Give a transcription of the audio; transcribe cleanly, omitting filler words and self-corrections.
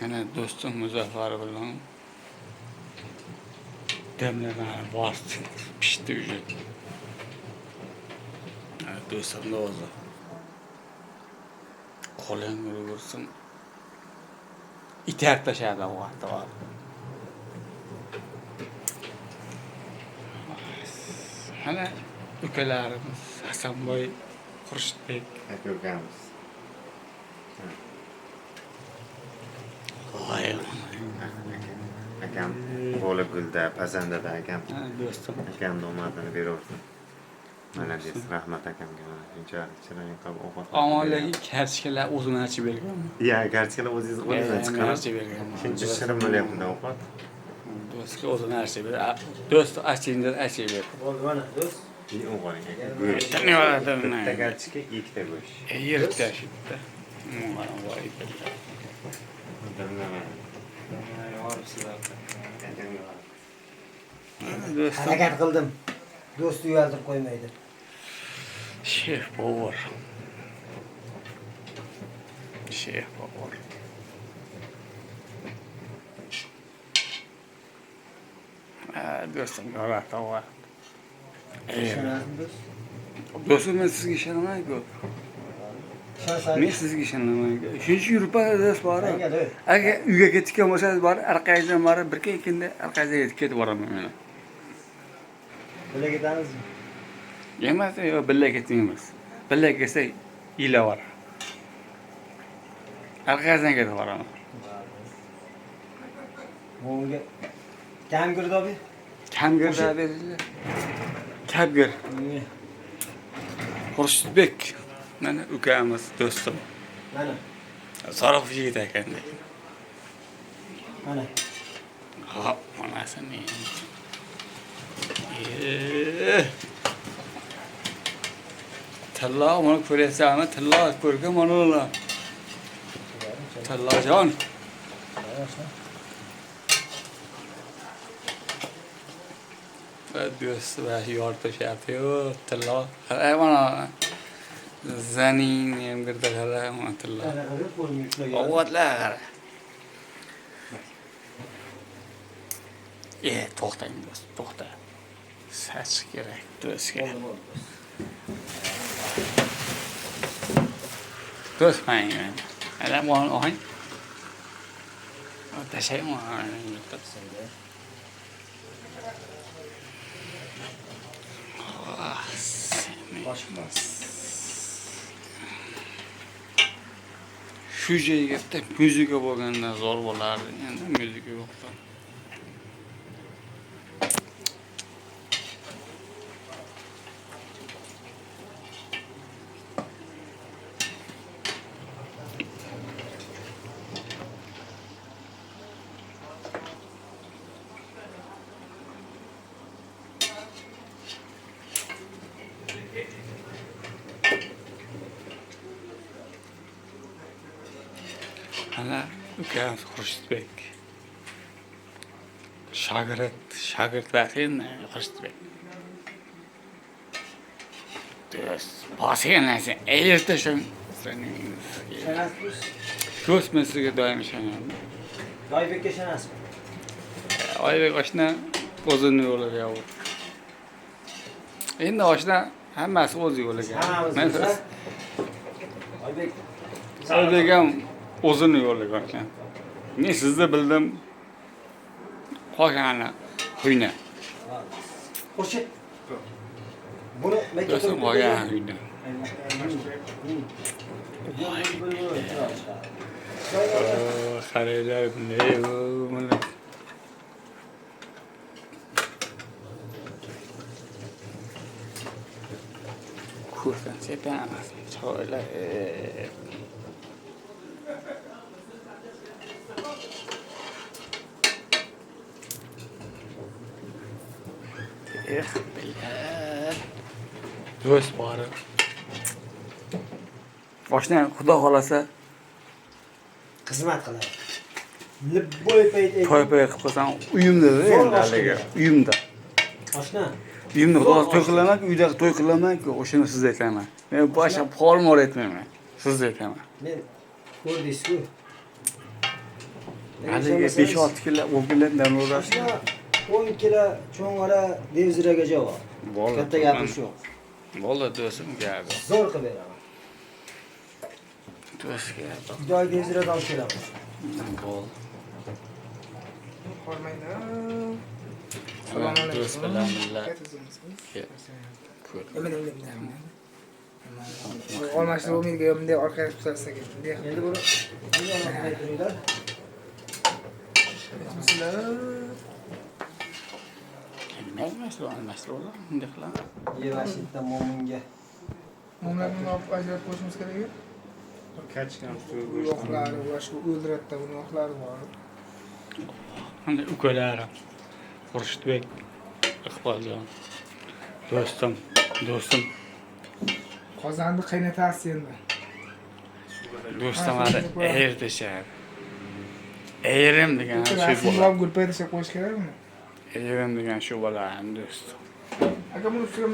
Yana do'stim Muzaffar bilan demlemani bosdi, pishdi уже. Do'stimni o'zi. Qo'ling ursin. Itarib tashladi u vaqtda. Mana ukalarimiz Hasanboy, Xurshidbek Akamiz. Akam G'olibgulda, Pazandada akam. do'stim. Akamni omadini beraversin. Malades, rahmat akamga. Shunchalik chiroyli qilib ovqat. Omonligi kartishkalar o'zini ochib bergan. Ya, garchiklar o'zingiz qo'lingizdan chiqqan. Ochib bergan. Shuncha shirin bo'lyapti ovqat. Do'stga o'zini ochib berdi. Do'st achindir ochib berdi. Bo'ldi mana do'st. O'g'ling aka. Go'sht. Ne var da Bitta garchika, ikkita go'sht. Yirtda shitda. Mana voy billah. Do'stim. Harakat qildim. Do'st uyaltirib qo'ymaydi. Shef povor. Shef povor. Do'stim g'alati va. Ishonasizmi do'st? Do'stim men sizga ishonaman-ku. Ishonsangiz. Men sizga ishonaman. Shuncha yuribasiz bor. Menga do'st. Agar uyga ketgan bo'lsangiz bor, orqangizdan borib, bir kunda orqangizga ketib boraman men. Birga ketamizmi? Emas, yo'q, birga ketmaymiz. Birga kelsa ila bor. Orqangizdan ketib boraman. Bunga kam girdobi? Kamgirda beringlar. Kabgir. Xurshidbek. Mana ukamiz, do'stim. Mana. Sarf yigit ekan. Mana. Hop, manasini. Tilla mana ko'raysanmi? Tilla ko'rgan mana ular. Tillajon. Do'st va yortashyapti-yu, tilla. Qarang mana. Zaning ham birda qarang mana tilla. Ovqatlar qarang. To'xtang do'st, to'xta. Sach kerak do'stga. Do'st men. Ana bu ohang. Tashaymi? Shu joyga bitta muzika bo'lganda zo'r bo'lardi. Endi muzika yo'qda. Ana ukamiz Xurshidbek. Shogird vaqtin Xurshidbek. Do'st, bosganlarsa erta shun. Ishonasizmi? Do'st men sizga doim ishonaman. Oybekka ishonasizmi? Oybek oshna o'zini yo'liga yo'q. Endi oshna hammasi o'z yo'liga. Men Oybek. Oybek ham o'zini yo'liga ekan. Men sizni bildim. Qolgani quyna. Xurshid. Buni menga Do'stim qolgan quyna. Qaranglar bunday mana. Kursan sepamiz. Choylar. Billah. Do'st bor. Oshna xudo xolasa xizmat qiladi. Libboy payt to'y qilib qo'ysam uyimda endi haliga. Uyimda. Oshna. Uyimda xudo to'y qilaman, uyda to'y qilaman-ku, o'shani sizga aytaman. Men boshqa polmor etmayman. Sizga aytaman. Men ko'rdingiz-ku. Haligi 5-6 kilo o'g'illardan uğraştı. Oshna 10 kilo cho'ng'ara devziraga javob. Bo'ldi. Katta gapish yo'q. Bo'ldi do'stim gapi. Zo'r qilib beraman. Do'st gapi. Joy devziradan olib kelaman. Bo'ldi. Hormayman. Do'st bilan millat. Olmashtirib bo'lmaydi, bunday orqaga tutarsak bunday. Endi buni aytinglar. Almashtirib bunday qilamiz. Yevashitda mo'minga. Momlarni olib ajratib qo'yishimiz kerak. Kachgan Bu yo'qlari va shu o'ldiratda buni yo'qlari bor. Qanday ukalarim. Xurshidbek, Iqboljon. Do'stim. Qozonni qaynatasiz endi. Do'stimlar ayir deshadi. Ayirim degan shu Rasmni bola. olib gulpay desa qo'yish kerakmi? Ayirim degan shu bola ham do'stim. Aka buni ustiga